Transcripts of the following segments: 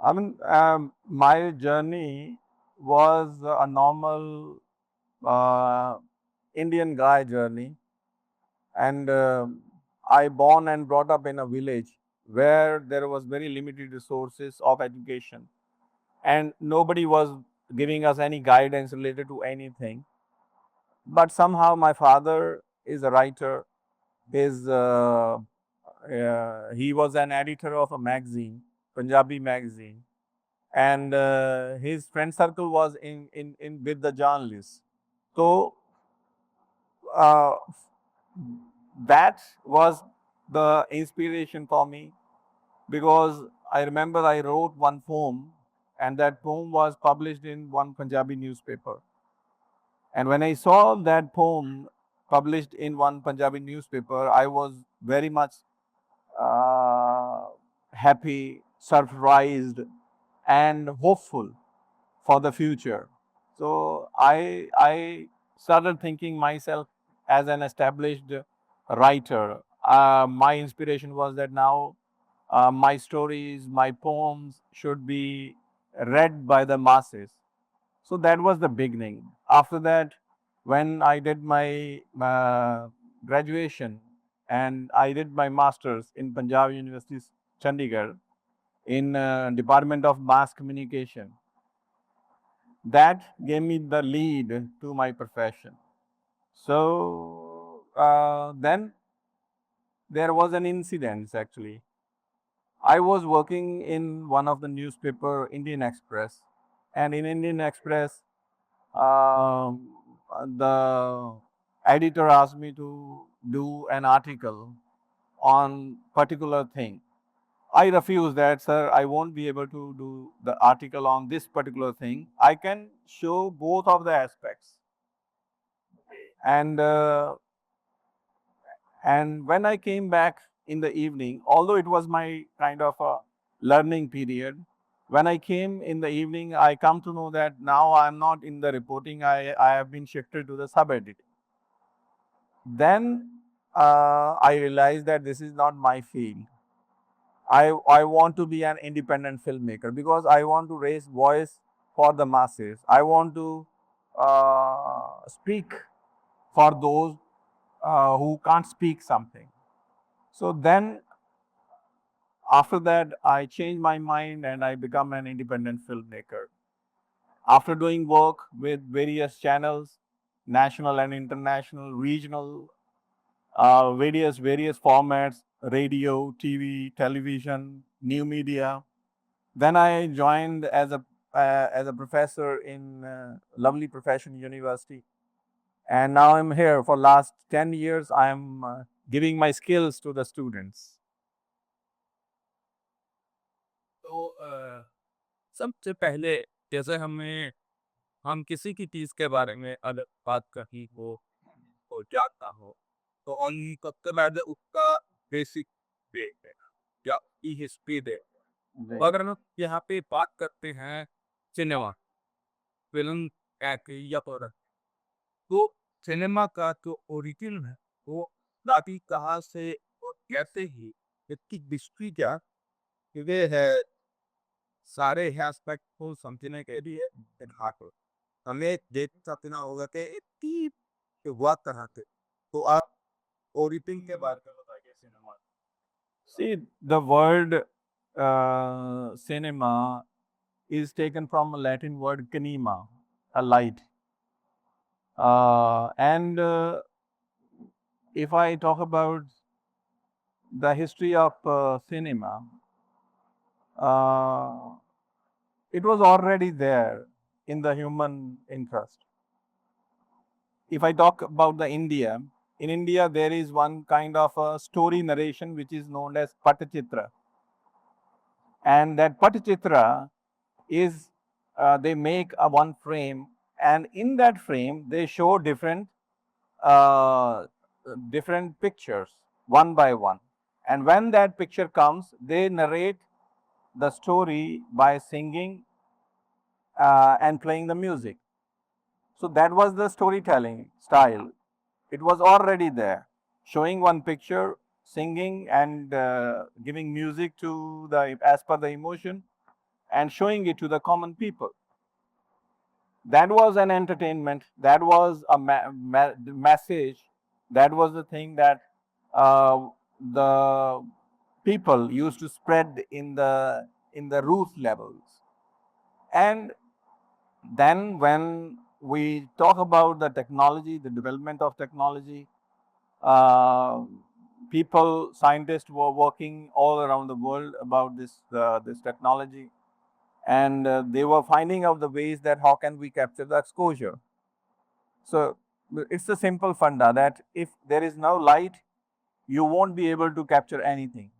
I mean, my journey was a normal uh, Indian guy journey, and I born and brought up in a village where there was very limited resources of education, and nobody was giving us any guidance related to anything. But somehow my father is a writer. He was an editor of a magazine, Punjabi magazine, and his friend circle was in with the journalists. So uh, that was the inspiration for me, because I remember I wrote one poem, and that poem was published in one Punjabi newspaper. And when I saw that poem published in one Punjabi newspaper, I was very much uh, happy, surprised, and hopeful for the future. So I started thinking myself as an established writer. My inspiration was that now my stories, my poems should be read by the masses. So that was the beginning. After that, when I did my graduation and I did my masters in Punjab University, Chandigarh, in Department of Mass Communication, that gave me the lead to my profession. So then there was an incident actually. I was working in one of the newspaper, Indian Express, and in Indian Express, um, the editor asked me to do an article on particular thing. I refused that, sir. I won't be able to do the article on this particular thing. I can show both of the aspects. And when I came back in the evening, although it was my kind of a learning period, when I came in the evening, I come to know that now I'm not in the reporting. I have been shifted to the sub editing. Then I realized that this is not my field. I want to be an independent filmmaker because I want to raise voice for the masses. I want to speak for those who can't speak something. So then after that, I changed my mind and I become an independent filmmaker. After doing work with various channels, national and international, regional, various formats, radio, TV, television, new media. Then I joined as a professor in lovely profession university, and now I'm here for last 10 years. I'm giving my skills to the students. तो सबसे पहले जैसे हम किसी की चीज़ के बारे में अगर बात कही हो जानना हो, तो हम सबसे पहले उसका बेसिक देखते हैं या उसकी हिस्ट्री देखते हैं। तो अगर हम यहाँ पे बात करते हैं सिनेमा, फ़िल्म या प्रोडक्ट, तो सिनेमा का जो ओरिजिन है, वो अभी कहाँ से और कैसे ही इसकी हिस्ट्री क्या ये है सारे एस्पेक्ट को समझने के लिए दिखाकर हमें देख सकना होगा कि इसकी शुरुआत कहाँ से तो आप ओरिजिन के बारे में बताइए cinema See, the word cinema is taken from a Latin word cinema, a light. And if I talk about the history of cinema, uh, it was already there in the human interest. If I talk about the India, in India there is one kind of a story narration which is known as Patachitra, and that Patachitra is they make a one frame, and in that frame they show uh, different pictures one by one, and when that picture comes, they narrate the story by singing and playing the music. So that was the storytelling style. It was already there, showing one picture, singing and giving music to the as per the emotion, and showing it to the common people. That was an entertainment. That was a message. That was the thing that the people used to spread in the roof levels. And then when we talk about the technology, the development of technology, uh, people, scientists were working all around the world about this technology, and they were finding out the ways that how can we capture the exposure. So it's a simple funda that if there is no light, you won't be able to capture anything.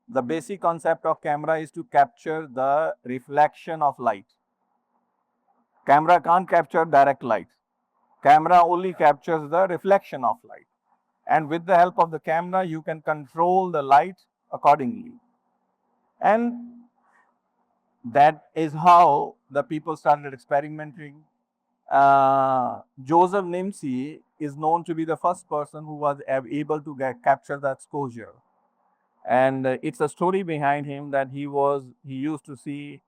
The basic concept of camera is to capture the reflection of light. Camera can't capture direct light. Camera only captures the reflection of light. And with the help of the camera, you can control the light accordingly. And that is how the people started experimenting. Joseph Nimsey is known to be the first person who was able to capture the exposure. And it's a story behind him that he used to see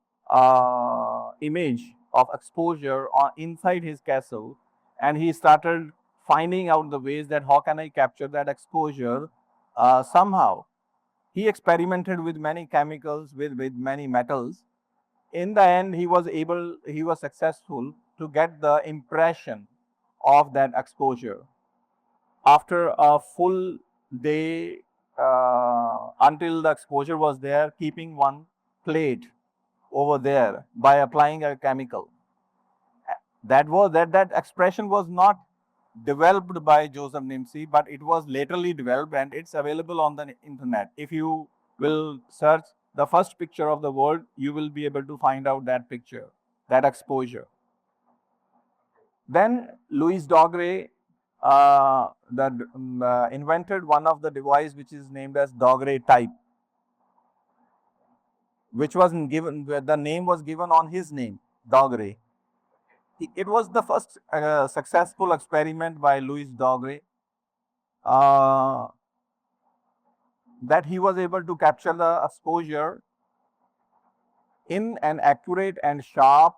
image of exposure inside his castle, and he started finding out the ways that how can I capture that exposure somehow. He experimented with many chemicals, with many metals. In the end, he was successful to get the impression of that exposure. After a full day, until the exposure was there, keeping one plate over there by applying a chemical. That expression was not developed by Joseph Nimsey, but it was laterally developed, and it's available on the internet. If you will search the first picture of the world, you will be able to find out that picture, that exposure. Then Louis Daguerre invented one of the device which is named as Daguerre type, which was given, the name was given on his name, Daguerre. It was the first successful experiment by Louis Daguerre, uh, that he was able to capture the exposure in an accurate and sharp,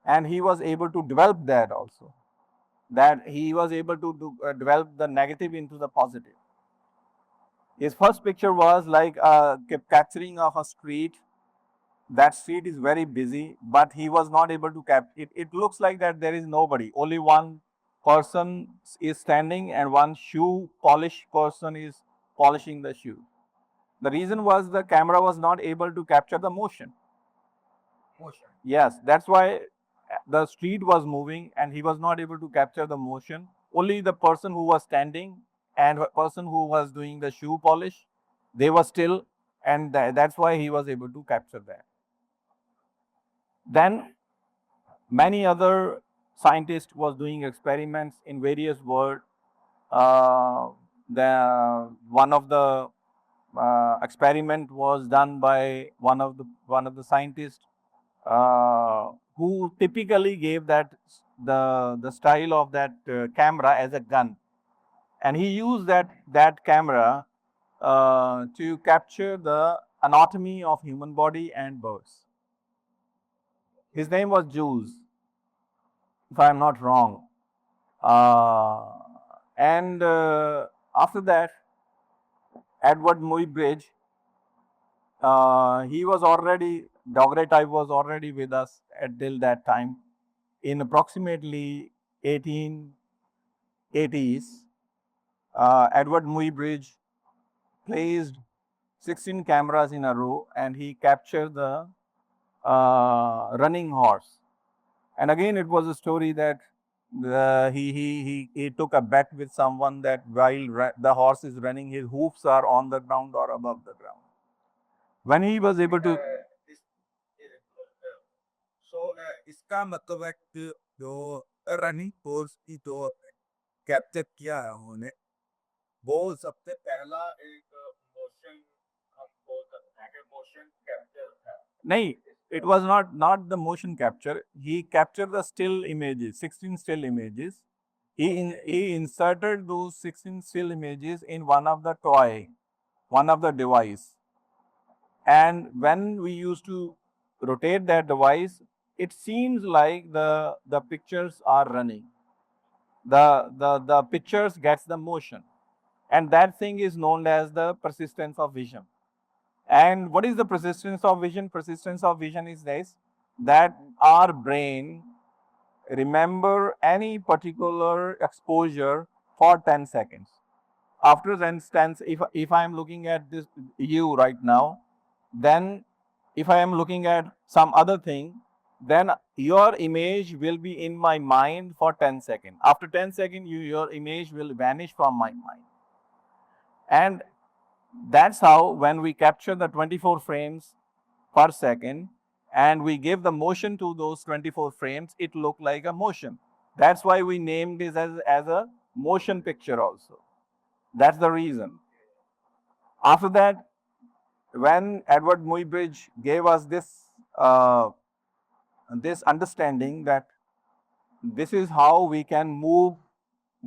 and he was able to develop that also. That he was able to develop the negative into the positive. His first picture was like capturing of a street. That street is very busy, but he was not able to capture it. It looks like that there is nobody. Only one person is standing and one shoe polish person is polishing the shoe. The reason was the camera was not able to capture the motion. Yes, that's why the street was moving and he was not able to capture the motion. Only the person who was standing and the person who was doing the shoe polish, they were still, and that's why he was able to capture that. Then many other scientists was doing experiments in various world. The one of the experiment was done by one of the scientists who typically gave that the style of that camera as a gun, and he used that camera to capture the anatomy of human body and birds. His name was Jules, if I am not wrong. Uh, and after that, Edward Muybridge, he was already, daguerreotype was already with us till that time. In approximately 1880s, Edward Muybridge placed 16 cameras in a row and he captured the running horse. And again, it was a story that he took a bet with someone that while the horse is running, his hoofs are on the ground or above the ground. When he was able to, So इसका मतलब है कि जो running force की जो capture किया है उन्होंने वो सबसे पहला एक मोशन हम बोल सकते हैं कि मोशन कैप्चर था nahi, it was not the motion capture. He captured the still images, 16 still images. He inserted those 16 still images in one of the toy, one of the device. And when we used to rotate that device, it seems like the pictures are running. The pictures gets the motion. And that thing is known as the persistence of vision. And what is the persistence of vision? Persistence of vision is this, that our brain remember any particular exposure for 10 seconds. After instance, if I am looking at this you right now, then if I am looking at some other thing, then your image will be in my mind for 10 seconds. After 10 seconds, your image will vanish from my mind. And that's how when we capture the 24 frames per second and we give the motion to those 24 frames, it look like a motion. That's why we named this as a motion picture also. That's the reason. After that, when Edward Muybridge gave us uh, this understanding that this is how we can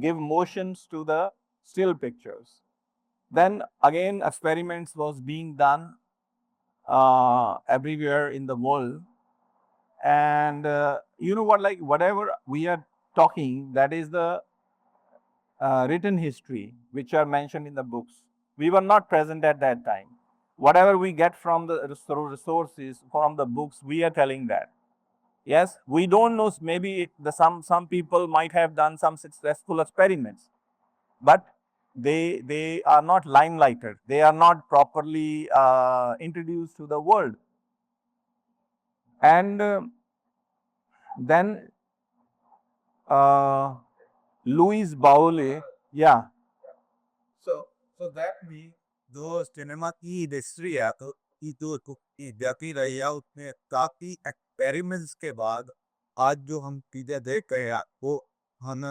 give motions to the still pictures. Then again, experiments was being done everywhere in the world, and you know what? Like whatever we are talking, that is the written history which are mentioned in the books. We were not present at that time. Whatever we get from the resources from the books, we are telling that. Yes, we don't know. Maybe some people might have done some successful experiments, but they are not limelighted. They are not properly introduced to the world. And then uh, Louis Baule, yeah. So, so that means जो cinema की history है तो ये जो जाती रही है उसमें काफी एक्सपेरिमेंट्स के बाद आज जो हम चीजें देख रहे हैं वो हम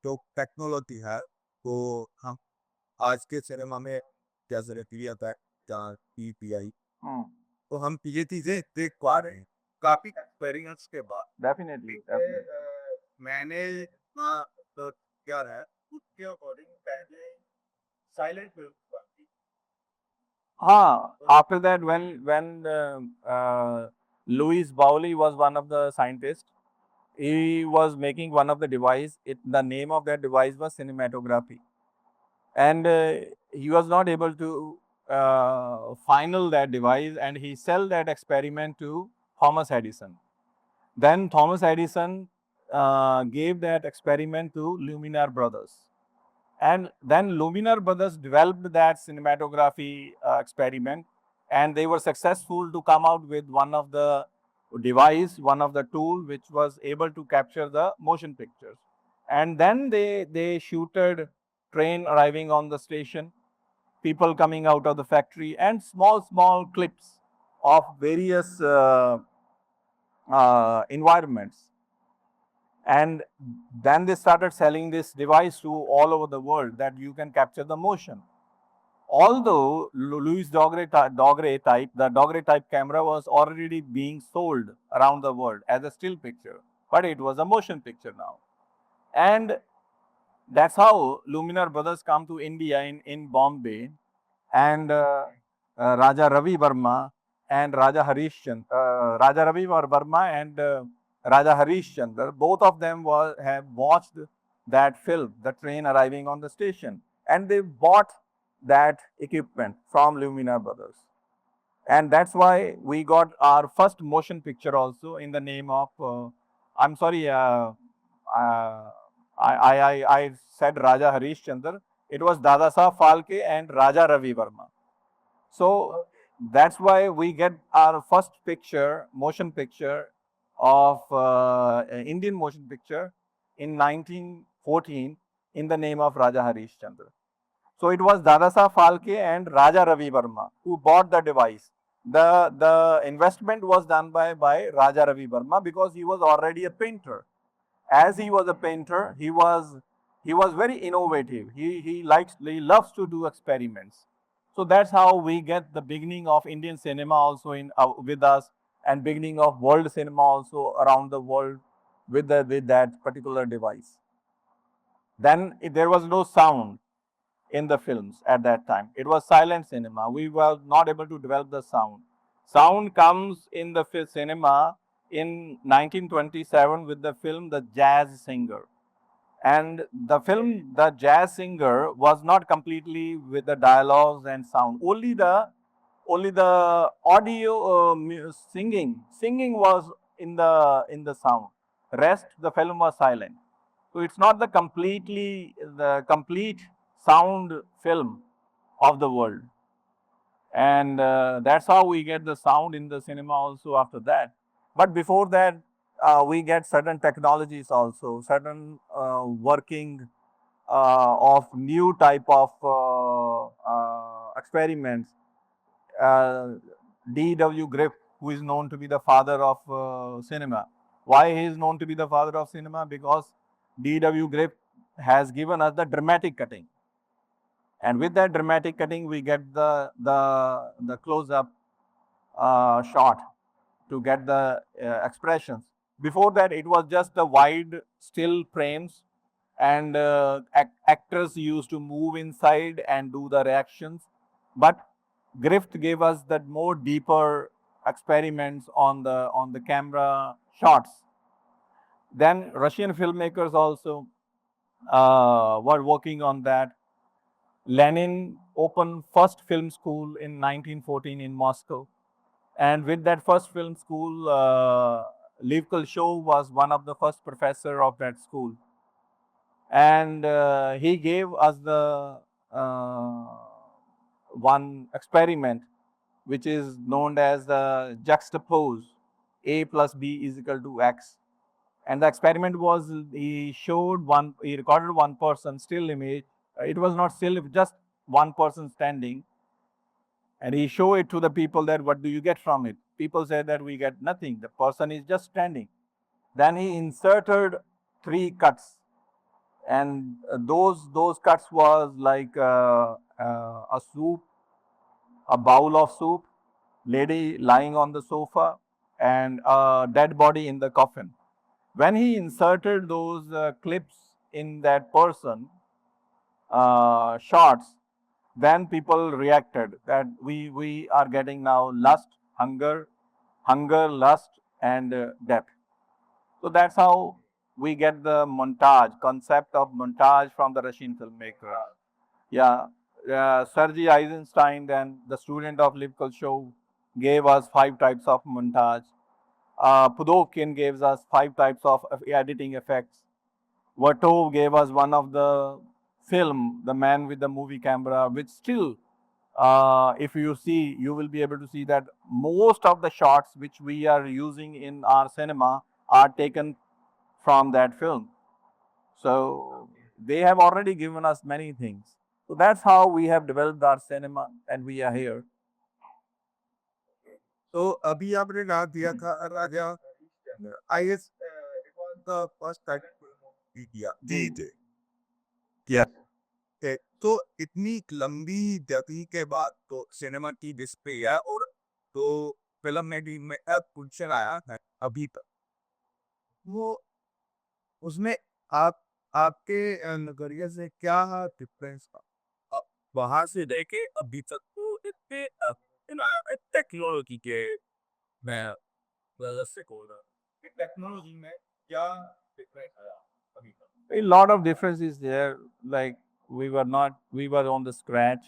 जो टेक्नोलॉजी है वो हम आज के सिनेमा में जैसे रहती है जहाँ पीपीआई तो हम ये चीजें देख पा रहे हैं काफी एक्सपेरिमेंट्स के बाद Definitely, definitely. मैंने तो क्या है उसके अकॉर्डिंग पहले silent film After that, when Louis Bauli was one of the scientists, he was making one of the device. The name of that device was cinematography, and he was not able to final that device, and he sell that experiment to Thomas Edison. Then Thomas Edison gave that experiment to Luminar Brothers. And then Luminar Brothers developed that cinematography experiment, and they were successful to come out with one of the device, one of the tool which was able to capture the motion pictures. And then they shooted train arriving on the station, people coming out of the factory, and small clips of various environments. And then they started selling this device to all over the world that you can capture the motion. Although Louis Daguerre type, the Daguerre type camera was already being sold around the world as a still picture, but it was a motion picture now. And that's how Luminar Brothers come to India in Bombay, and Raja Ravi Verma and Raja Raja Ravi Verma and Raja Harishchandra, both of them have watched that film, the train arriving on the station, and they bought that equipment from Luminar Brothers. And that's why we got our first motion picture also in the name of, I'm sorry, I said Raja Harishchandra. It was Dadasaheb Phalke and Raja Ravi Verma. So that's why we get our first picture, motion picture of Indian motion picture in 1914 in the name of Raja Harishchandra. So it was Dadasaheb Phalke and Raja Ravi Verma who bought the device. The investment was done by Raja Ravi Verma because he was already a painter. As he was a painter, he was very innovative. He loves to do experiments. So that's how we get the beginning of Indian cinema also in with us, and beginning of world cinema also around the world with that particular device. Then there was no sound in the films at that time. It was silent cinema. We were not able to develop the sound. Sound comes in the cinema in 1927 with the film The Jazz Singer. And the film The Jazz Singer was not completely with the dialogues and sound. Only the audio singing was in the sound. Rest the film was silent. So it's not the complete sound film of the world. And that's how we get the sound in the cinema also after that. But before that, we get certain technologies also, certain working of new type of experiments. uh, D.W. Griffith, who is known to be the father of cinema. Why he is known to be the father of cinema? Because D.W. Griffith has given us the dramatic cutting, and with that dramatic cutting, we get the close up shot to get the expressions. Before that, it was just the wide still frames, and actors used to move inside and do the reactions. But Griffith gave us that more deeper experiments on the camera shots. Then Russian filmmakers also were working on that. Lenin opened first film school in 1914 in Moscow. And with that first film school, Lev Kulshov was one of the first professor of that school. And he gave us the uh, one experiment, which is known as the juxtapose. A plus B is equal to X. And the experiment was, he recorded one person still image. It was not still, just one person standing, and he showed it to the people that what do you get from it. People said that we get nothing, the person is just standing. Then he inserted three cuts, and those cuts was like a soup, a bowl of soup, lady lying on the sofa, and a dead body in the coffin. When he inserted those clips in that person shots, then people reacted that we are getting now lust, hunger, lust, and death. So that's how we get the montage concept of montage from the Russian filmmaker. Yeah, Sergei Eisenstein, then the student of Lev Kulshov, gave us five types of montage. Pudovkin gives us five types of editing effects. Vertov gave us one of the film, The Man with the Movie Camera, which still, if you see, you will be able to see that most of the shots which we are using in our cinema are taken from that film. So they have already given us many things. So that's how we have developed our cinema, and we are here. तो अभी आपने नाम दिया था Raja I guess it was the first time किया जी थे किया थे तो इतनी लंबी जर्नी के बाद तो सिनेमा की डिस्प्ले है और तो फिल्म में भी में अब क्वेश्चन आया है अभी तक वो उसमें आप आपके नजरिए से क्या डिफरेंस था वहां से देखे अभी तक तो इतने टेक्नोलॉजी के मैं realistic होगा कि टेक्नोलॉजी में क्या डिफरेंस आया अभी तक A lot of difference is there. Like we were on the scratch,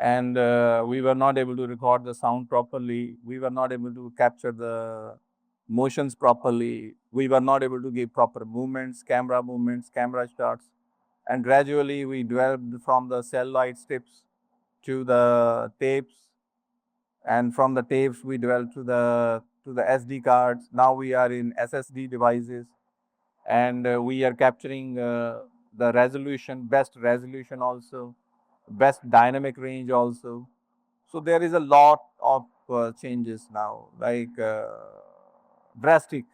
and we were not able to record the sound properly. We were not able to capture the motions properly. We were not able to give proper movements, camera shots. And gradually we developed from the cellulite strips to the tapes, and from the tapes we developed to the SD cards. Now we are in SSD devices, and we are capturing the best resolution also, best dynamic range also. So there is a lot of changes now, like drastic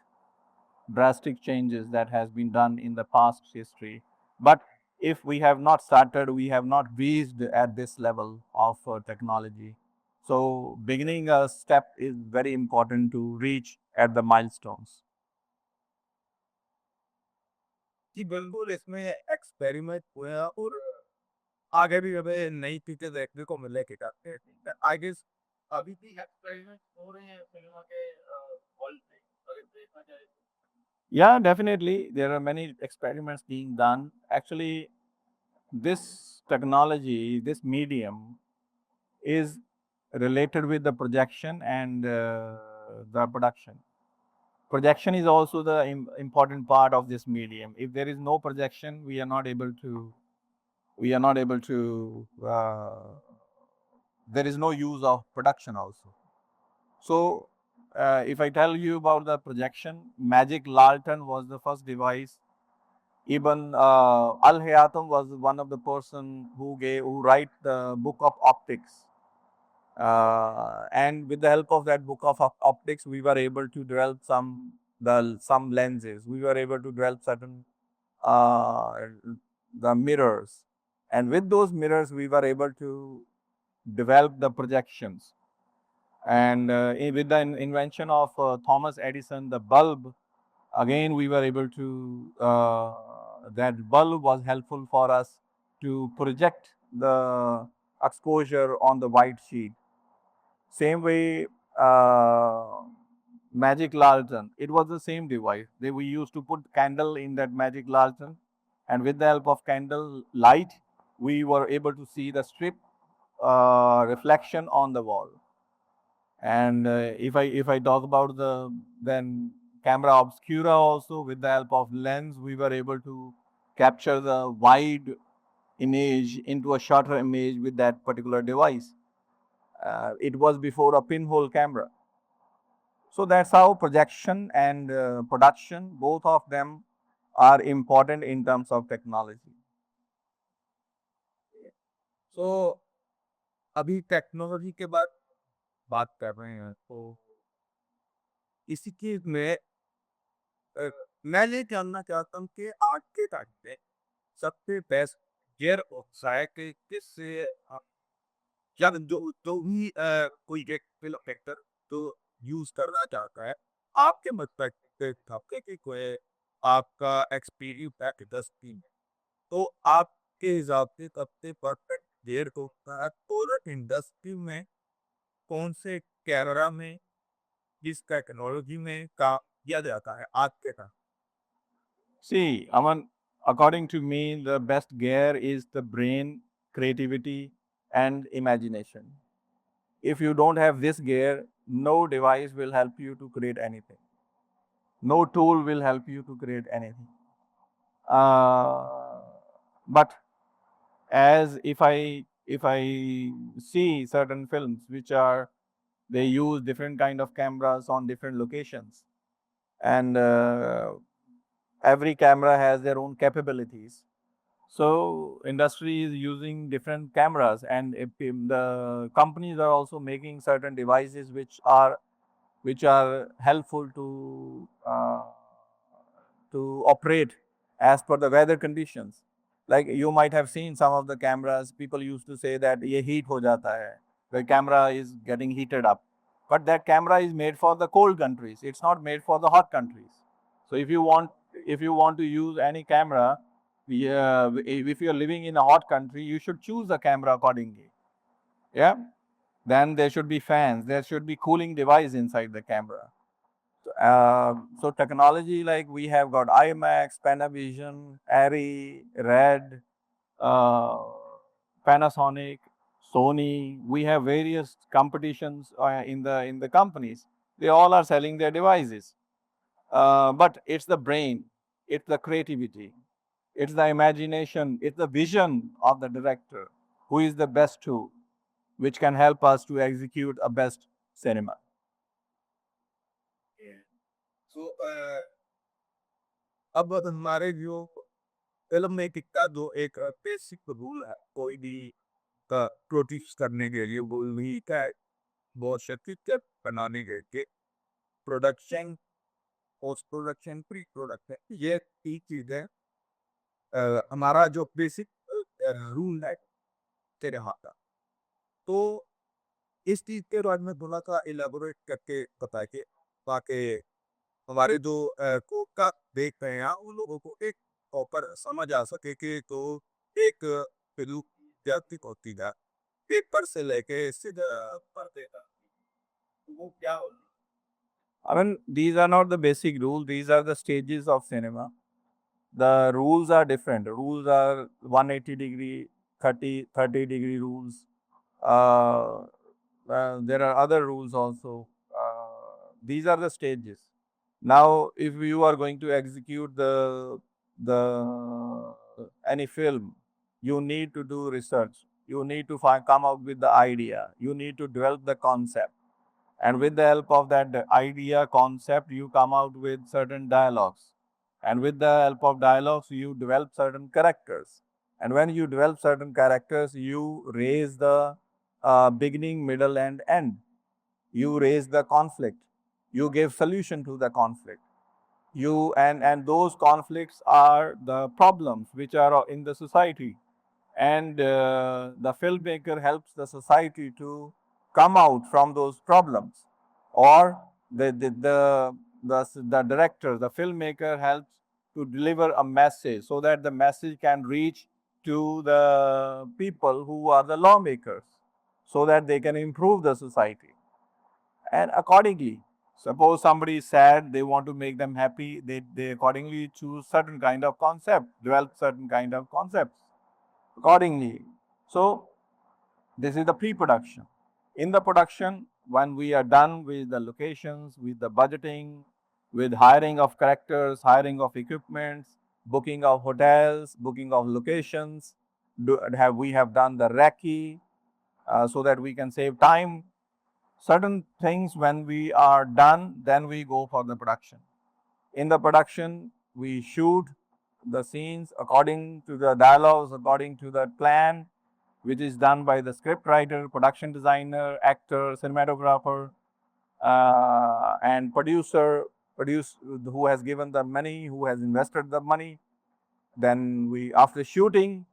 drastic changes that has been done in the past history. But if we have not started, we have not reached at this level of technology. So beginning a step is very important to reach at the milestones. कि बिल्कुल इसमें experiment हुआ और आगे भी हमें नई चीजें देखने को मिलेगी आई गेस अभी भी एक्सपेरिमेंट हो रहे हैं सिनेमा के वर्ल्ड में अगर देखा जाए तो। Yeah, definitely. There are many experiments being done. Actually, this technology, this medium, is related with the projection and the production. Projection is also the important part of this medium. If there is no projection, we are not able to. We are not able to. There is no use of production also. So, if I tell you about the projection, magic lantern was the first device. Even Al Hayatam was one of the person who write the book of optics. And with the help of that book of optics, we were able to develop some lenses. We were able to develop certain uh, the mirrors, and with those mirrors, we were able to develop the projections. And with the invention of Thomas Edison, the bulb, again we were able to that bulb was helpful for us to project the exposure on the white sheet. Same way, magic lantern. It was the same device. We used to put candle in that magic lantern, and with the help of candle light, we were able to see the strip reflection on the wall. And if I talk about the then camera obscura also, with the help of lens, we were able to capture the wide image into a shorter image with that particular device. It was before a pinhole camera. So that's how projection and production, both of them are important in terms of technology. तो अभी technology के बाद बात कर रहे हैं तो इसी चीज में अ, मैं ये जानना चाहता हूँ कि आज के टाइम में सबसे बेस्ट गियर होता है कि किससे जब जो जो भी कोई एक फिल्म एक्टर तो यूज करना चाहता है आपके मतलब आपके की कोई आपका एक्सपीरियंस है कि 10 दिन तो आपके हिसाब से सबसे परफेक्ट गियर होता है टोरट इंडस्ट्री में कौन से कैमरा में किस टेक्नोलॉजी में काम किया जाता है आज के time. See, Aman, according to me, the best gear is the brain, creativity, and imagination. If you don't have this gear, no device will help you to create anything. No tool will help you to create anything. Uh, but as if I see certain films which are they use different kind of cameras on different locations, and every camera has their own capabilities. So industry is using different cameras, and if the companies are also making certain devices which are helpful to operate as per the weather conditions. Like you might have seen some of the cameras, people used to say that ye heat ho jata hai, the camera is getting heated up. But that camera is made for the cold countries. It's not made for the hot countries. So if you want to use any camera, if you're living in a hot country, you should choose a camera accordingly. Yeah. Then there should be fans. There should be cooling device inside the camera. So technology, like we have got IMAX, Panavision, Arri, Red, uh, Panasonic, Sony. We have various competitions in the companies. They all are selling their devices. But it's the brain, it's the creativity, it's the imagination, it's the vision of the director who is the best tool, which can help us to execute a best cinema. तो अब हमारे जो film making का जो एक basic rule है कोई भी का प्रोड्यूस करने के लिए वो भी का बहुत शक्ति बनाने के लिए production post production pre production ये तीन चीजें हमारा जो बेसिक रूल है तेरे हाथ का तो इस चीज के बारे में थोड़ा सा इलेबोरेट करके बता के ताकि हमारे जो कोड का देख रहे हैं उन लोगों को एक प्रॉपर समझ आ सके कि तो एक फिल्म जाती होती है पेपर से लेके सीधा पर्दे तक वो क्या होता है? I mean, these are not the basic rules, these are the stages of cinema. The rules are different. Rules are 180-degree, 30-degree rules. Uh, there are other rules also. These are the stages. Now, if you are going to execute the any film, you need to do research. You need to come up with the idea. You need to develop the concept. And with the help of that idea, concept, you come out with certain dialogues. And with the help of dialogues, you develop certain characters. And when you develop certain characters, you raise the beginning, middle, and end. You raise the conflict. You give solution to the conflict. You and those conflicts are the problems which are in the society, and the filmmaker helps the society to come out from those problems, or the director, the filmmaker helps to deliver a message so that the message can reach to the people who are the lawmakers, so that they can improve the society. And accordingly, suppose somebody is sad, they want to make them happy, they accordingly choose certain kind of concept, develop certain kind of concepts accordingly. So this is the pre-production. In the production, when we are done with the locations, with the budgeting, with hiring of characters, hiring of equipments, booking of hotels, booking of locations, we have done the recce, so that we can save time. Certain things when we are done, then we go for the production. In the production, we shoot the scenes according to the dialogues, according to the plan, which is done by the script writer, production designer, actor, cinematographer, and who has given the money, who has invested the money. Then we, after shooting,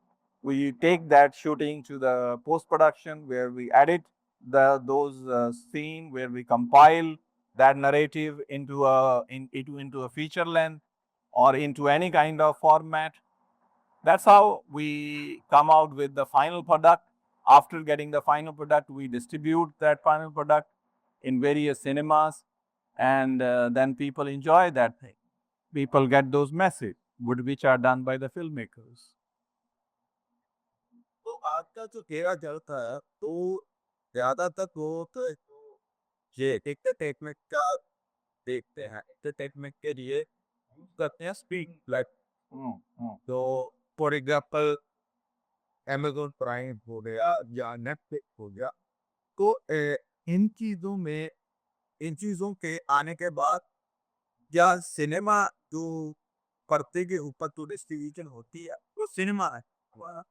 we take that shooting to the post production where we edit those scene, where we compile that narrative into a feature length or into any kind of format. That's how we come out with the final product. After getting the final product, we distribute that final product in various cinemas, and then people enjoy that thing. People get those messages, which are done by the filmmakers. तो आजकल जो घेरा चलता है तो ज्यादातर लोग तो ये एंटरटेनमेंट का देखते हैं, एंटरटेनमेंट के लिए यूज करते हैं स्ट्रीमिंग प्लेटफॉर्म। तो फॉर एग्जांपल अमेज़न प्राइम हो गया या नेटफ्लिक्स हो गया। तो इन चीज़ों में इन चीज़ों के आने के बाद क्या सिनेमा जो पर्दे के ऊपर जो डिस्ट्रीब्यूशन होती है वो सिनेमा है वह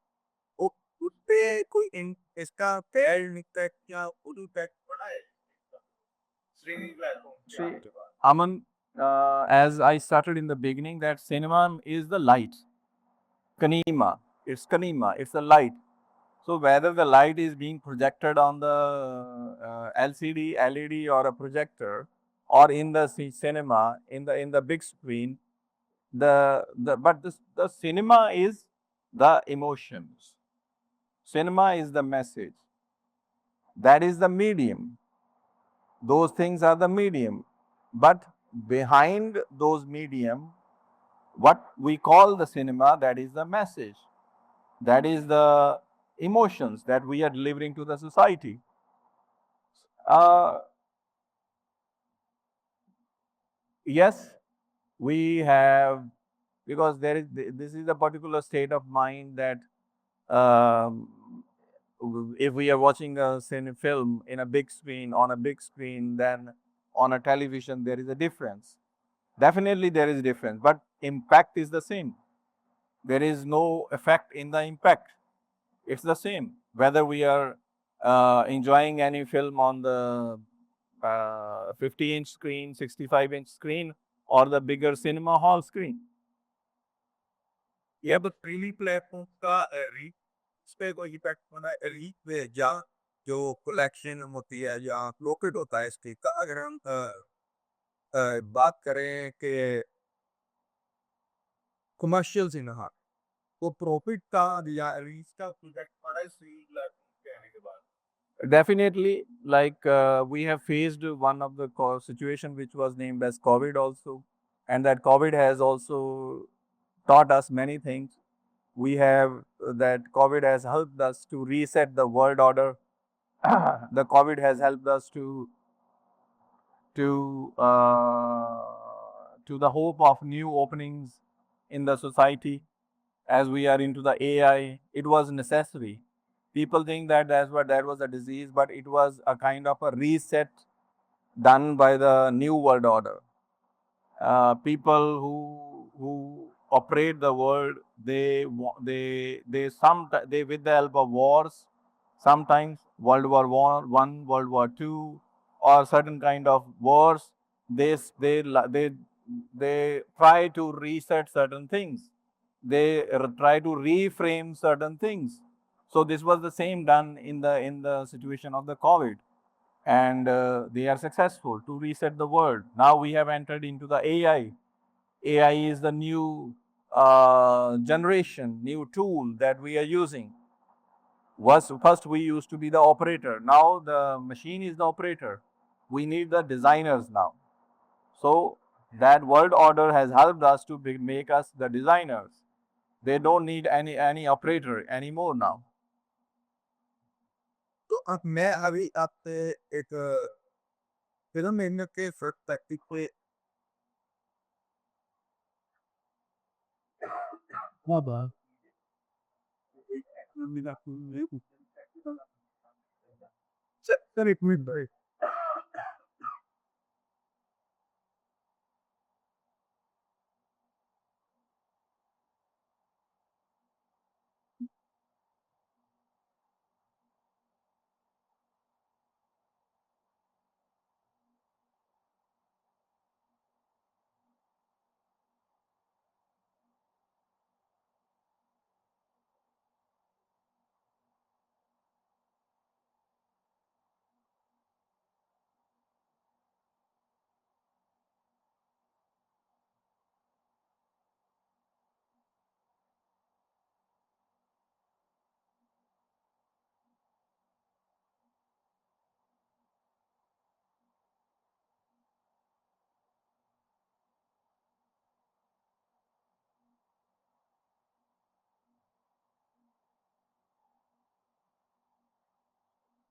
उ उसपे कोई इन इसका बैड इम्पैक्ट या गुड इम्पैक्ट पड़ा है स्ट्रीमिंग प्लेटफॉर्म के See, आने के बाद? Aman, as I started in the beginning, that cinema is the light. Kanima, it's the light. So whether the light is being projected on the LCD, LED, or a projector, or in the cinema, in the big screen, the cinema is the emotions. Cinema is the message. That is the medium. Those things are the medium. But behind those medium, what we call the cinema, that is the message. That is the emotions that we are delivering to the society. Uh, yes, we have, because this is a particular state of mind that um, if we are watching a film in a big screen, on a big screen, then on a television, there is a difference. Definitely there is a difference, but impact is the same. There is no effect in the impact. It's the same. Whether we are enjoying any film on the 50-inch screen, 65-inch screen, or the bigger cinema hall screen. ये अब streaming platform का reach इस पे कोई effect पड़ा है reach पे या जो कलेक्शन होती है या प्रॉफिट होता है इसकी का अगर हम बात करें कि कमर्शियल सिनेमा तो प्रॉफिट का या रीच का इफेक्ट पड़ा है स्ट्रीमिंग प्लेटफॉर्म के आने के बाद? Definitely, like we have faced one of the situation which was named as COVID also, and that COVID has also taught us many things. We have that COVID has helped us to reset the world order. The COVID has helped us to to the hope of new openings in the society. As we are into the AI, it was necessary. People think that that was a disease, but it was a kind of a reset done by the new world order. People who operate the world, they they with the help of wars, sometimes World War I, World War II, or certain kind of wars, they they they try to reset certain things. They try to reframe certain things. So this was the same done in the situation of the COVID, and they are successful to reset the world. Now we have entered into the AI. AI is the new generation, new tool that we are using. First, we used to be the operator. Now the machine is the operator. We need the designers now. So that world order has helped us to make us the designers. They don't need any operator anymore now. तो अब मैं अभी आपसे एक film making के perspective पे बाबा sir एक minute break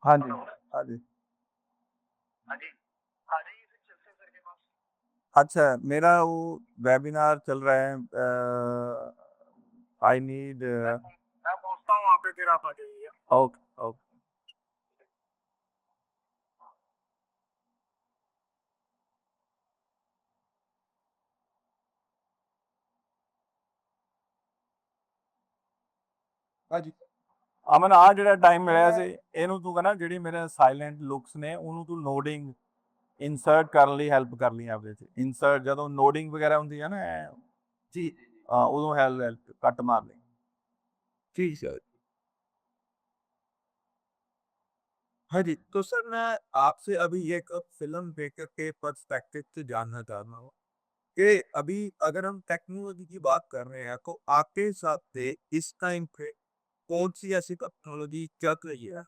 हाँ जी, हाँ जी। अच्छा, मेरा वो वेबिनार चल रहा है। आई नीड मैं पहुँचता हूँ वहाँ पे, फिर आप आ जाइए। Okay, okay. हाँ जी। ਅਮਨ, ਆ ਜਿਹੜਾ ਟਾਈਮ ਮਿਲਿਆ ਸੀ, ਇਹਨੂੰ ਤੂੰ ਕਹਿੰਦਾ ਜਿਹੜੀ ਮੇਰੇ ਸਾਇਲੈਂਟ ਲੁੱਕਸ ਨੇ ਉਹਨੂੰ ਤੂੰ ਨੋਡਿੰਗ ਇਨਸਰਟ ਕਰਨ ਲਈ ਹੈਲਪ ਕਰ ਲਈ ਆਪਦੇ 'ਚ। ਇਨਸਰਟ ਜਦੋਂ ਨੋਡਿੰਗ ਵਗੈਰਾ ਹੁੰਦੀ ਹੈ ਨਾ, जी ਉਦੋਂ ਹੈਲਪ ਕੱਟ ਮਾਰ ਲਈ। जी सर हाँ जी तो सर मैं आपसे अभी एक फिल्म मेकर के पर्सपेक्टिव से जानना चाह रहा हूँ कि अभी अगर हम टेक्नोलॉजी की बात कर रहे हैं तो आपके हिसाब से इस टाइम पे कौन सी ऐसी टेक्नोलॉजी चल रही है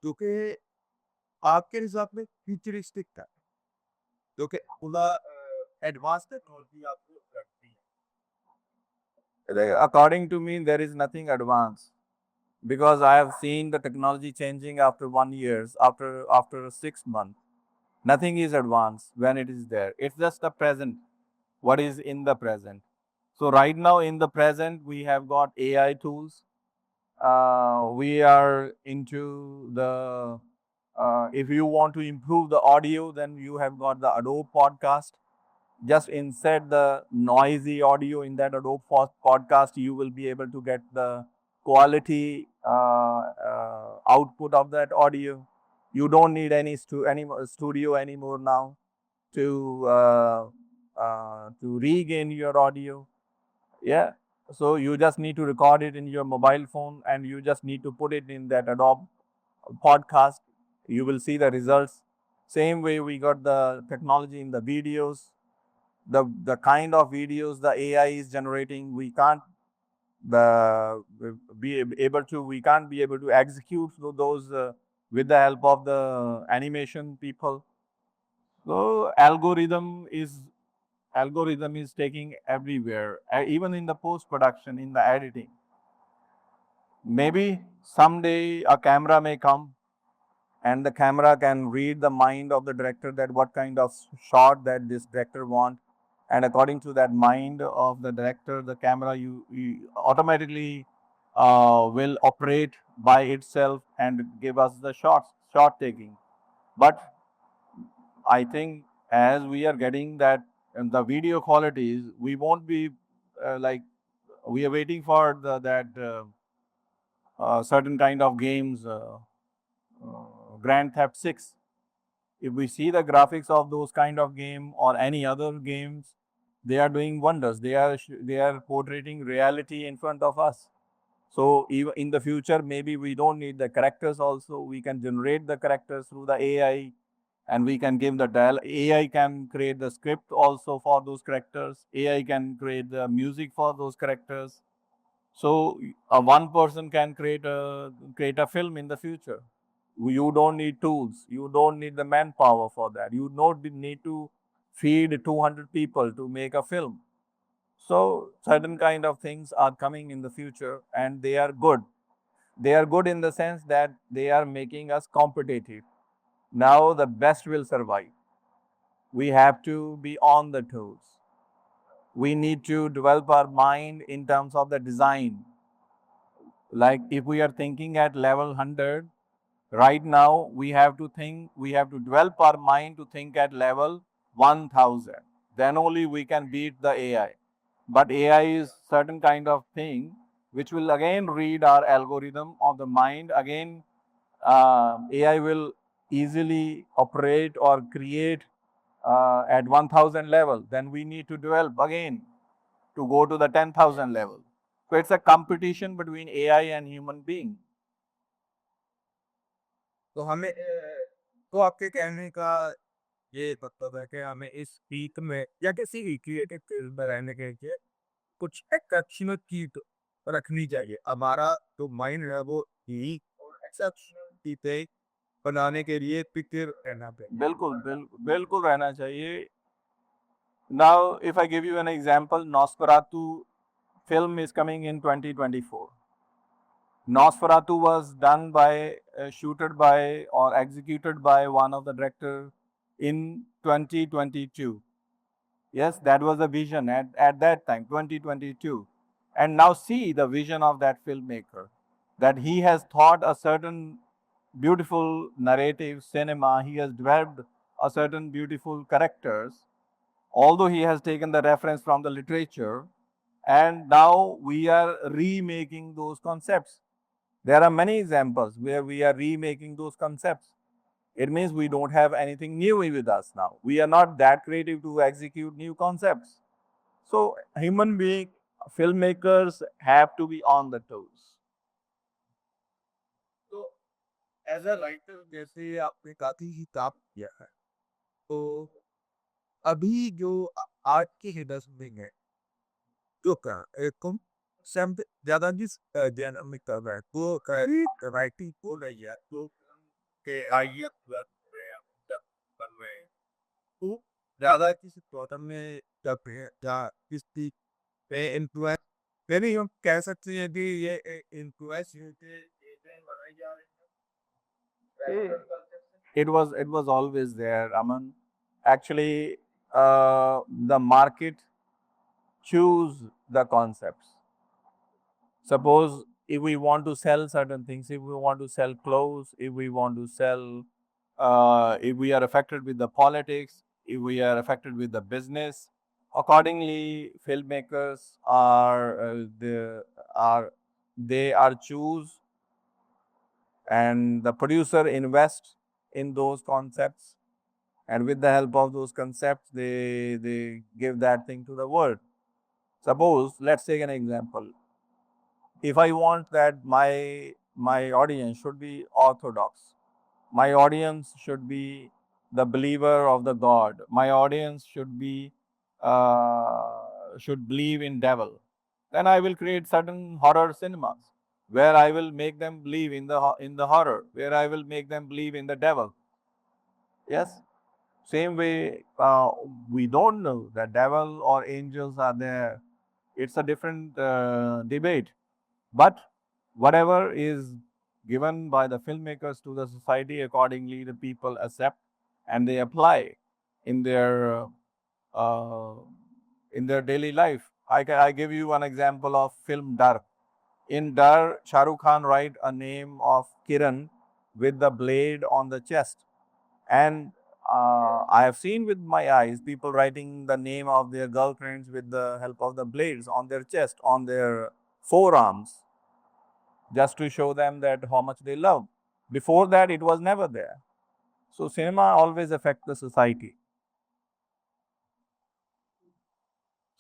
जो कि आपके हिसाब में फ्यूचरिस्टिक है जो कि पूरा एडवांस टेक्नोलॉजी आपको लगती है According to me, there is nothing advanced because I have seen the technology changing after 1 year, after 6 months. Nothing is advanced when it is there. It's just the present, what is in the present. So right now in the present, we have got AI tools. We are into the, if you want to improve the audio, then you have got the Adobe podcast. Just insert the noisy audio in that Adobe podcast, you will be able to get the quality output of that audio. You don't need any studio anymore now to regain your audio. Yeah. So you just need to record it in your mobile phone and you just need to put it in that Adobe podcast. You will see the results. Same way we got the technology in the videos, the kind of videos the AI is generating. We can't be able to execute those with the help of the animation people. So algorithm is taking everywhere, even in the post production, in the editing. Maybe someday a camera may come and the camera can read the mind of the director, that what kind of shot that this director want, and according to that mind of the director, the camera you automatically will operate by itself and give us the shot taking. But I think as we are getting that the video qualities, we won't be like we are waiting for that certain kind of games, Grand Theft 6. If we see the graphics of those kind of game or any other games, they are doing wonders. They are portraying reality in front of us. So even in the future, maybe we don't need the characters also. We can generate the characters through the AI, and we can give the dial. AI can create the script also for those characters. AI can create the music for those characters. So one person can create a film in the future. You don't need tools. You don't need the manpower for that. You don't need to feed 200 people to make a film. So certain kind of things are coming in the future, and they are good. They are good in the sense that they are making us competitive. Now the best will survive. We have to be on the toes. We need to develop our mind in terms of the design. Like if we are thinking at level 100, right now we have to develop our mind to think at level 1000. Then only we can beat the AI. But AI is certain kind of thing which will again read our algorithm of the mind. Again, AI will easily operate or create at 1000 level. Then we need to develop again to go to the 10,000 level. So it's a competition between AI and human being. तो हमें तो आपके कहने का ये मतलब है कि हमें इस पीक में या किसी भी क्रिएटिव फील्ड में रहने के लिए कुछ एक्सेप्शनल चीज रखनी चाहिए। हमारा जो माइंड है वो यूनिक और एक्सेप्शनल चीजें बनाने के लिए प्रिपेयर रहना चाहिए। बिल्कुल रहना चाहिए. Now, if I give you an example, Nosferatu film is coming in 2024. Nosferatu was done by, shooted by, or executed by one of the director in 2022. Yes, that was the vision at that time, 2022. And now see the vision of that filmmaker, that he has thought a certain beautiful narrative cinema, he has developed a certain beautiful characters, although he has taken the reference from the literature, and now we are remaking those concepts. There are many examples where we are remaking those concepts. It means we don't have anything new with us now. We are not that creative to execute new concepts. So, human being filmmakers have to be on the toes. तो as a writer जैसे आपने काफी किताब किया है तो अभी जो आज की हिडन है जो का कम सम ज्यादा जिस जन में कर रहा है वो राइटिंग हो रही है तो के आइए कर रहे हैं तो ज़्यादा किसी प्रॉब्लम में जब है या किसी पे इन्फ्लुएंस यानी हम कह सकते हैं कि ये इन्फ्लुएंस के चीज़ें बनाई जा रही हैं It was always there, Aman. Actually, the market choose the concepts. Suppose if we want to sell certain things, if we want to sell clothes, if we want to sell, if we are affected with the politics, if we are affected with the business, accordingly, filmmakers are choose, and the producer invests in those concepts, and with the help of those concepts, they give that thing to the world. Suppose, let's take an example. If I want that my audience should be orthodox, my audience should be the believer of the God, my audience should believe in devil, then I will create certain horror cinemas. where I will make them believe in the horror, where I will make them believe in the devil. Yes. Same way, we don't know that devil or angels are there. It's a different debate. But whatever is given by the filmmakers to the society, accordingly, the people accept and they apply in their uh, in their daily life. I give you one example of film Dar. In Dar, Shah Rukh Khan write a name of Kiran with the blade on the chest. And I have seen with my eyes people writing the name of their girlfriends with the help of the blades on their chest, on their forearms, just to show them that how much they love. Before that, it was never there. So cinema always affects the society.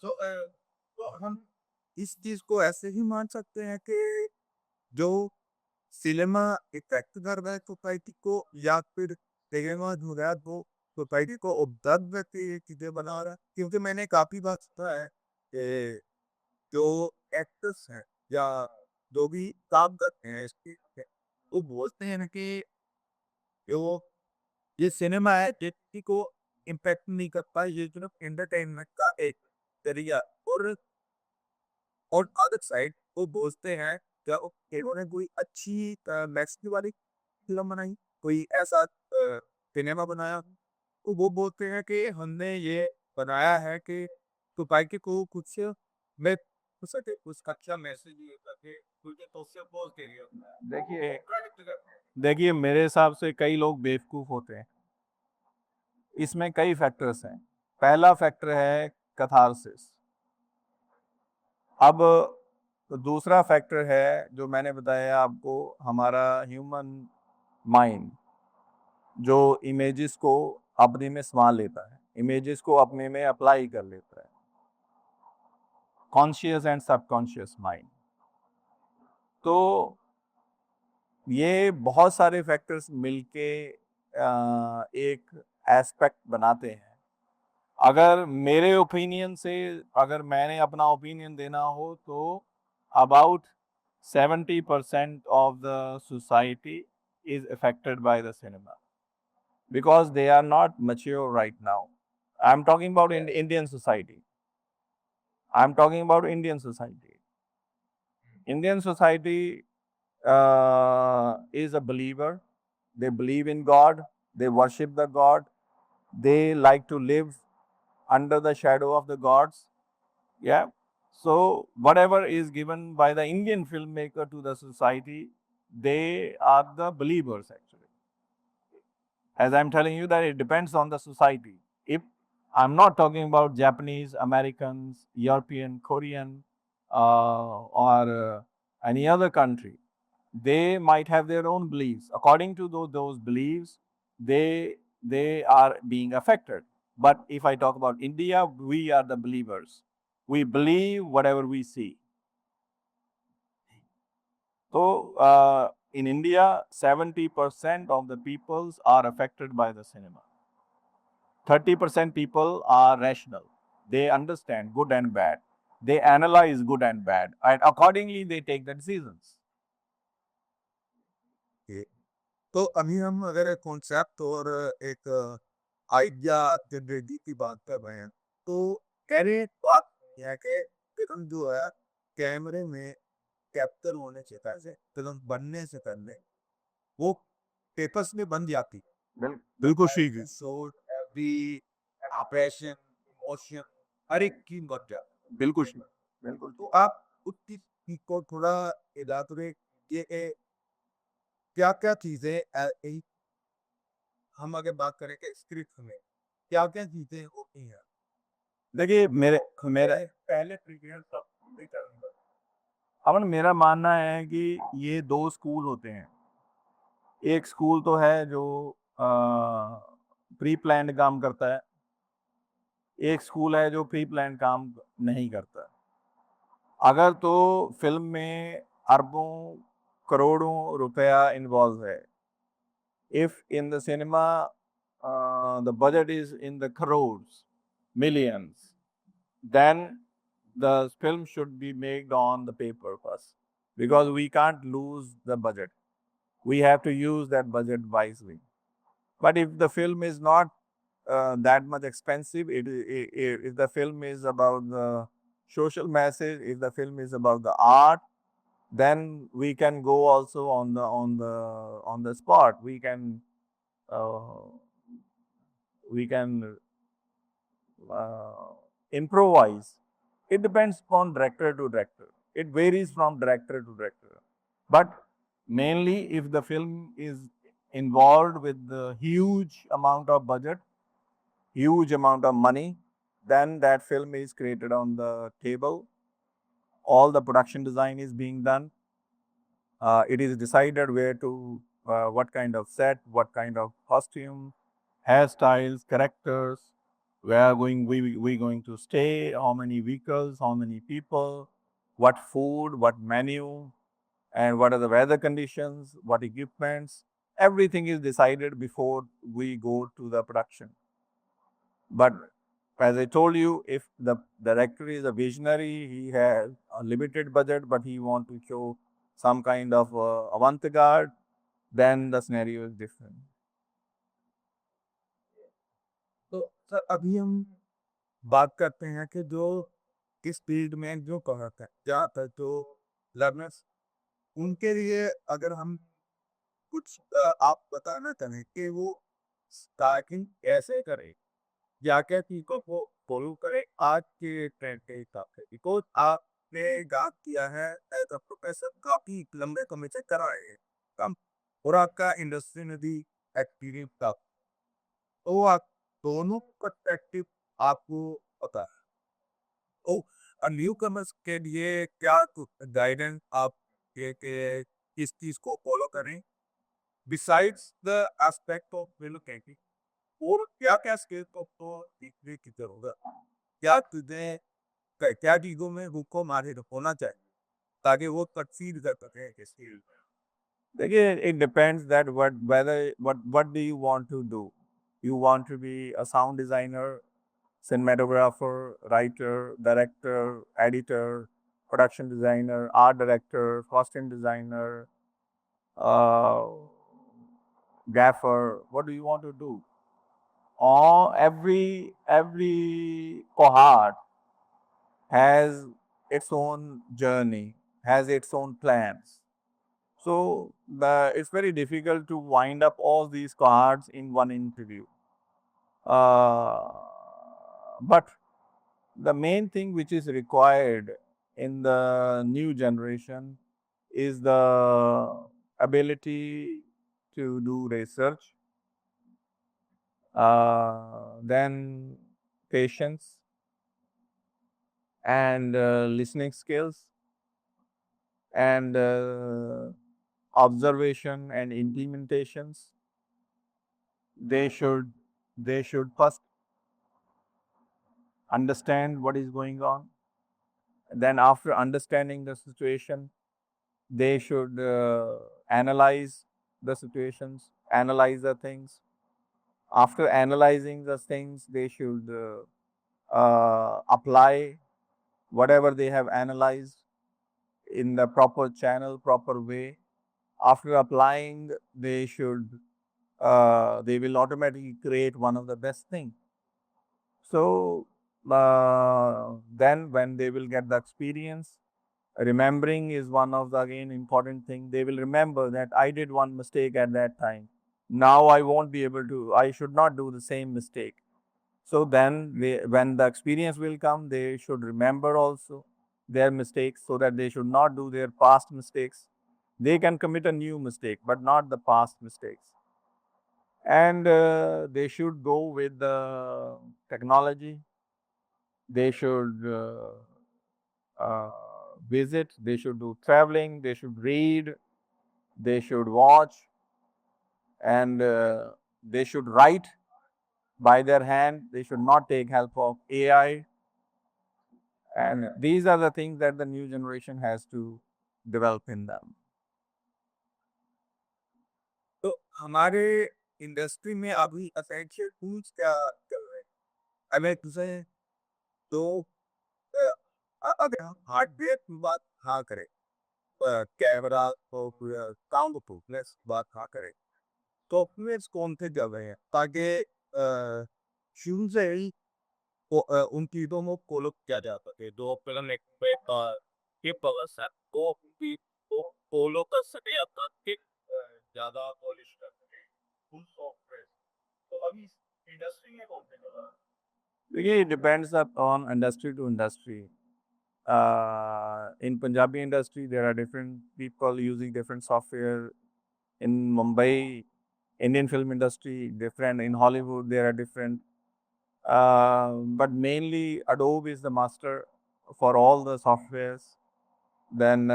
तो तो हम इस चीज को ऐसे ही मान सकते हैं कि जो सिनेमा इफेक्ट कर रहा है सोसाइटी को, या फिर सिनेमा जो है वो सोसाइटी को ऑब्जर्व करके ये चीजें बना रहा है। क्योंकि मैंने काफी बार सुना है कि जो एक्टर्स हैं या जो भी काम करते हैं इसके, वो बोलते हैं ना कि जो ये सिनेमा है जिसकी को इम्पैक्ट नहीं करता, ये सिर्फ एंटरटेनमेंट का एक जरिया। और और अदर साइड वो बोलते हैं क्या इन्होंने कोई अच्छी मैसेज वाली फिल्म बनाई, कोई ऐसा सिनेमा बनाया, तो वो बोलते हैं कि हमने ये बनाया है कि सोसाइटी को कुछ में हो सके, कुछ अच्छा मैसेज दे सके, कुछ तो उससे बोल के लिए देखिए देखिए मेरे हिसाब से कई लोग बेवकूफ़ होते हैं। इसमें कई फैक्टर्स हैं। पहला फैक्टर है कथारसिस। अब दूसरा फैक्टर है जो मैंने बताया आपको, हमारा ह्यूमन माइंड जो इमेजेस को अपने में समा लेता है, इमेजेस को अपने में अप्लाई कर लेता है, कॉन्शियस एंड सबकॉन्शियस माइंड। तो ये बहुत सारे फैक्टर्स मिलके एक एस्पेक्ट बनाते हैं। अगर मेरे ओपिनियन से, अगर मैंने अपना ओपिनियन देना हो तो about 70% of the society is affected by the cinema because they are not mature right now. I'm talking about in Indian society. I'm talking about Indian society. Indian society is a believer. They believe in God. They worship the God. They like to live under the shadow of the gods. Yeah. So whatever is given by the Indian filmmaker to the society, they are the believers actually. As I'm telling you that it depends on the society. If I'm not talking about Japanese, Americans, European, Korean, or any other country, they might have their own beliefs. According to those beliefs, they are being affected. But if I talk about India, we are the believers. We believe whatever we see. So in India, 70% of the peoples are affected by the cinema. 30% people are rational. They understand good and bad. They analyze good and bad, and accordingly they take the decisions. ये। तो अभी हम अगर concept और एक idea generative की बात कर रहे हैं, तो कहने बात ये है कि फिल्म जो है कैमरे में कैप्चर होने से पहले, फिल्म बनने से पहले वो पेपर्स में बन जाती, बिल्कुल ठीक है। सो एवरी एक्सप्रेशन, इमोशन, हर एक की बन जाती, बिल्कुल ठीक। बिल्कुल। तो आप उस चीज को थोड़ा इलाबोरेट कीजिए, क्या क्या चीजें हम अगर बात करें कि स्क्रिप्ट में क्या क्या चीजें होती हैं। देखिए मेरे मेरा पहले प्रीमियर सब नहीं करूंगा। अमन, मेरा मानना है कि ये दो स्कूल होते हैं। एक स्कूल तो है जो प्री प्लान्ड काम करता है, एक स्कूल है जो प्री प्लान्ड काम नहीं करता। अगर तो फिल्म में अरबों करोड़ों रुपया इन्वॉल्व है, if in the cinema the budget is in the crores, millions, then the film should be made on the paper first. because we can't lose the budget. We have to use that budget wisely. But if the film is not that much expensive, if the film is about the social message, if the film is about the art, then we can go also on the spot. Uh, we can uh, improvise. It depends on director to director. It varies from director to director. But mainly, if the film is involved with the huge amount of budget, huge amount of money, then that film is created on the table. All the production design is being done. It is decided what kind of set, what kind of costume, hairstyles, characters, we going to stay, how many vehicles, how many people, what food, what menu, and what are the weather conditions, what equipments. Everything is decided before we go to the production. But as I told you, if the director is a visionary, he has a limited budget, but he want to show some kind of avant-garde, then the scenario is different. तो sir अभी हम बात करते हैं कि जो इस field में जो कहते हैं ज़्यादातर जो लर्नर्स उनके लिए अगर हम कुछ आप बताना चाहें कि वो स्टार्टिंग कैसे करें या क्या चीज़ों को फॉलो करें आज के ट्रेंड के हिसाब से बिकॉज आपने काम किया है एज अ प्रोफेसर काफ़ी लंबे समय से कर रहे हैं कम और आपका इंडस्ट्री में भी एक्सपीरियंस था तो आप दोनों पर्सपेक्टिव आपको पता है तो न्यू कमर्स के लिए क्या गाइडेंस आप के इस चीज को फॉलो करें besides the aspect of relocating और क्या क्या स्किल्स को तो सीखने की जरूरत क्या तुझे क्या चीजों में रुको मारे होना चाहिए ताकि वो सक्सीड कर सके इस फील्ड में Again, it depends that what do you want to do. You want to be a sound designer, cinematographer, writer, director, editor, production designer, art director, costume designer, uh, gaffer. What do you want to do? Or every cohort has its own journey, has its own plans. So it's very difficult to wind up all these cards in one interview. Uh, but the main thing which is required in the new generation is the ability to do research, then patience and listening skills and observation and implementations. They should first understand what is going on. Then after understanding the situation, they should analyze the situations, analyze the things. After analyzing the things, they should apply whatever they have analyzed in the proper channel, proper way. After applying, they will automatically create one of the best things. So then when they will get the experience, remembering is one of the again important thing. They will remember that I did one mistake at that time. Now I won't be able to, I should not do the same mistake. So then when the experience will come, they should remember also their mistakes so that they should not do their past mistakes. They can commit a new mistake, but not the past mistakes. And they should go with the technology. They should uh, visit, they should do traveling, they should read, they should watch, and they should write by their hand. They should not take help of AI. And these are the things that the new generation has to develop in them. तो हमारे industry में अभी essential tools क्या चल रहे हैं अगर तुझे तो अगर हम हार्डवेयर की बात हाँ करें कैमरा सॉफ्टवेयर काम प्रोग्रेस बात ना करें सॉफ्टवेयर कौन से जब हैं ताकि शुरू से ही उन चीज़ों को फॉलो किया जा सके जो फिल्म एक पे के प्लस है वो भी वो फॉलो कर सके या ताकि ज़्यादा पॉलिश कर सके फुल सॉफ्टवेयर तो अभी इंडस्ट्री में कौन से जगह है? देखिए, it depends on industry to industry. In Punjabi industry, there are different people using different software. In Mumbai, Indian film industry, different. In Hollywood, there are different. But mainly, Adobe is the master for all the softwares. Then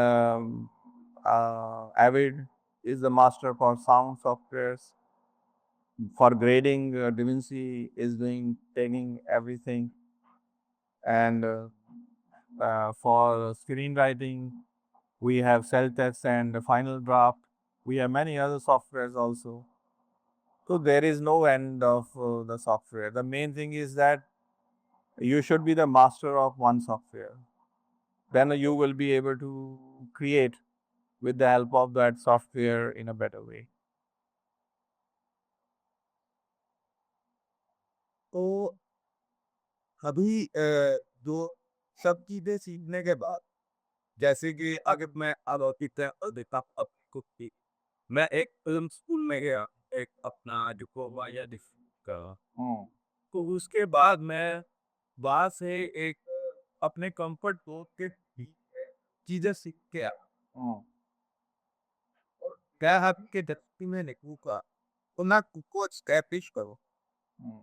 Avid is the master for sound softwares. For grading, DaVinci is doing taking everything. And for screenwriting, we have cell tests and final draft. We have many other softwares also. So there is no end of the software. The main thing is that you should be the master of one software. Then you will be able to create with the help of that software in a better way. तो अभी जो सब चीज़ें सीखने के बाद जैसे कि अगर मैं अब कितना देखता अब कुछ भी मैं एक फिल्म स्कूल में गया एक अपना डिप्लोमा या का तो उसके बाद मैं वहाँ से एक अपने कंफर्ट जोन के चीज़ें सीख के आया और क्या आपके दृष्टि में निकलूंगा तो ना कुछ स्टैब्लिश करो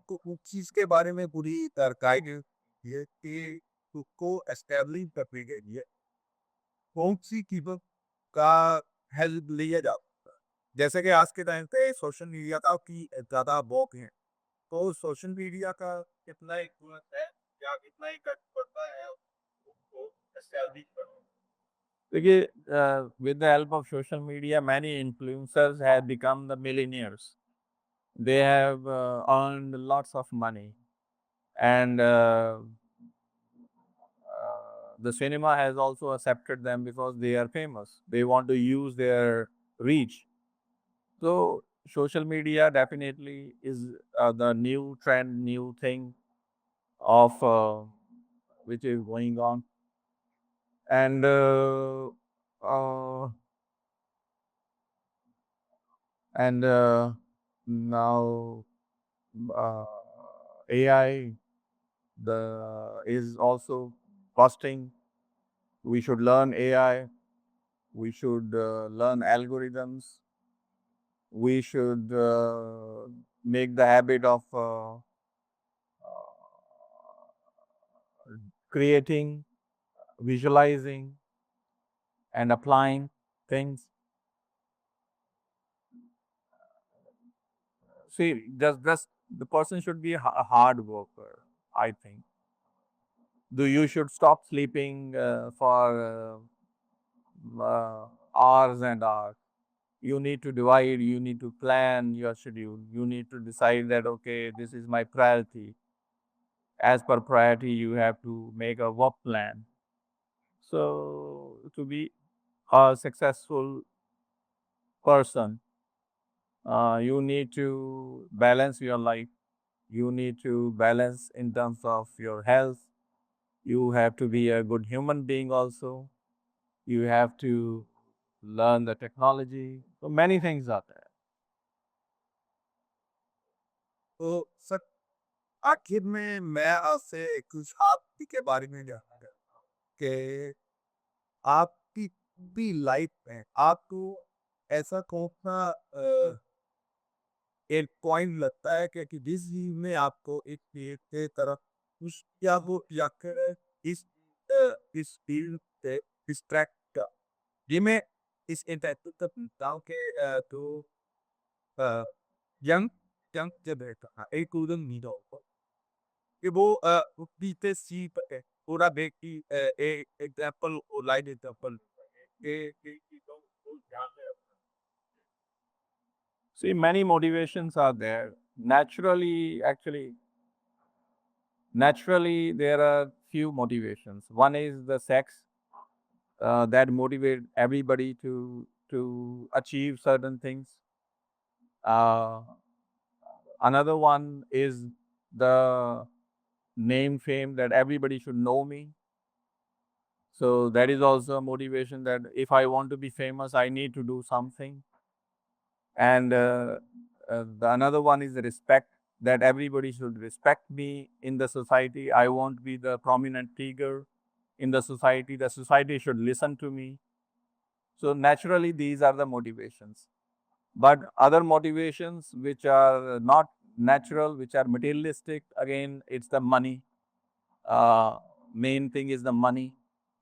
तो उस चीज़ के बारे में पूरी जानकारी ये कि उसको एस्टेब्लिश करने के लिए कौन सी चीज़ों का हेल्प लिया जा सकता है जैसे कि आज के टाइम पे सोशल मीडिया का की ज़्यादा वॉक है तो सोशल मीडिया का कितना इन्फ्लुएंस है या कितना ही कर पड़ता है उसको एस्टेब्लिश करना With the help of social media, many influencers have become the millionaires. They have earned lots of money, and the cinema has also accepted them because they are famous. They want to use their reach. So social media definitely is the new trend, new thing of which is going on, and uh, and now uh, AI is also costing. We should learn AI. We should learn algorithms. We should make the habit of creating, visualizing, and applying things. See, just the person should be a hard worker. I think. You should stop sleeping for hours and hours. You need to divide, you need to plan your schedule. You need to decide that, okay, this is my priority. As per priority, you have to make a work plan. So, to be a successful person, you need to balance your life. You need to balance in terms of your health. You have to be a good human being also. You have to learn the technology. So many things are there. तो sir आखिर में मैं आपसे कुछ आपकी के बारे में जानना कि आपकी भी लाइफ में आपको ऐसा कौन सा एक पॉइंट लगता है कि जिस चीज में आपको एक चीज के तरफ पुश किया हो या फिर इस इस फील्ड से डिस्ट्रैक्ट का जिसमें इस इंटरनेट तक गाँव के तो यंग यंग जनरेशन एक उदन नहीं हो कि वो बीते सी पे पूरा देख की एक एग्जांपल लाइन एग्जांपल के चीजों को ध्यान में See, many motivations are there. Naturally, there are few motivations. One is the sex. that motivate everybody to achieve certain things. Uh, Another one is the name fame, that everybody should know me. So that is also a motivation, that if I want to be famous, I need to do something. And the another one is the respect, that everybody should respect me in the society. I won't be the prominent figure in the society. The society should listen to me. So naturally, these are the motivations. But other motivations which are not natural, which are materialistic, again, it's the money. Uh, Main thing is the money.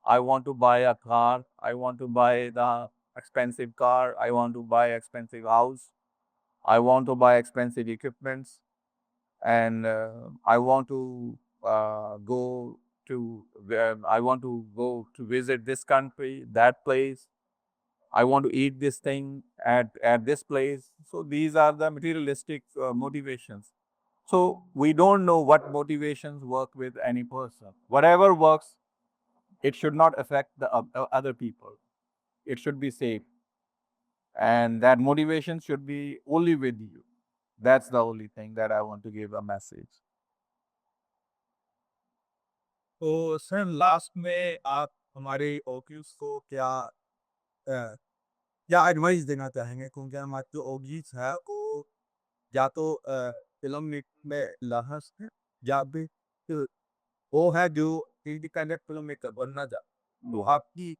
I want to buy a car. I want to buy the expensive car. I want to buy expensive house. I want to buy expensive equipments, and I want to go to I want to go to visit this country, that place. I want to eat this thing at this place. So these are the materialistic motivations. So we don't know what motivations work with any person. Whatever works, it should not affect the other people. It should be safe, and that motivation should be only with you. That's the only thing that I want to give a message. तो sir last में आप हमारे audience को क्या क्या advice देना चाहेंगे, क्योंकि हमारे जो ऑडियंस है वो या तो फिल्म में लाहस है, या फिर अ, वो है जो इंडिपेंडेंट फिल्म मेकर बनना चाहते, तो आपकी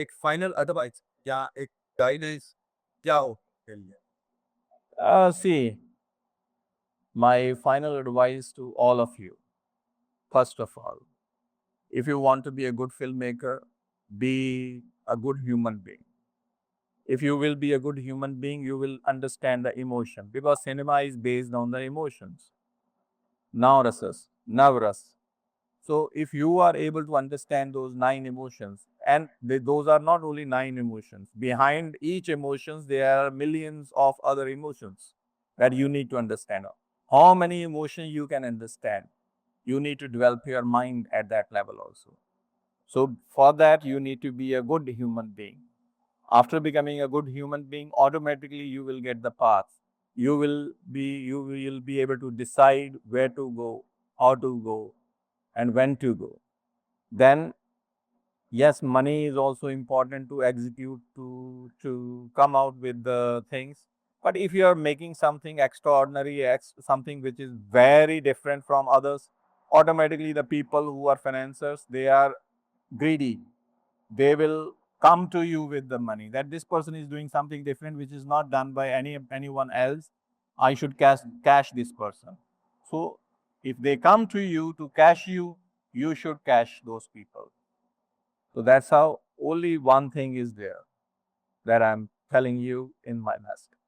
एक फाइनल एडवाइस या एक गाइडेंस क्या हो के लिए? See, my final advice to all of you, first of all, if you want to be a good filmmaker, be a good human being. If you will be a good human being, you will understand the emotion, because cinema is based on the emotions. Navrasas, navras. So if you are able to understand those 9 emotions, and those are not only 9 emotions, behind each emotions there are millions of other emotions that you need to understand. How many emotions you can understand? You need to develop your mind at that level also. So for that, you need to be a good human being. After becoming a good human being, automatically you will get the path. You will be able to decide where to go, how to go, and when to go. Then yes, money is also important to execute, to come out with the things. But if you are making something extraordinary, something which is very different from others, automatically the people who are financiers, they are greedy. They will come to you with the money, that this person is doing something different which is not done by anyone else. I should cash this person. So if they come to you to cash you, you should cash those people. So that's how only one thing is there that I'm telling you in my message.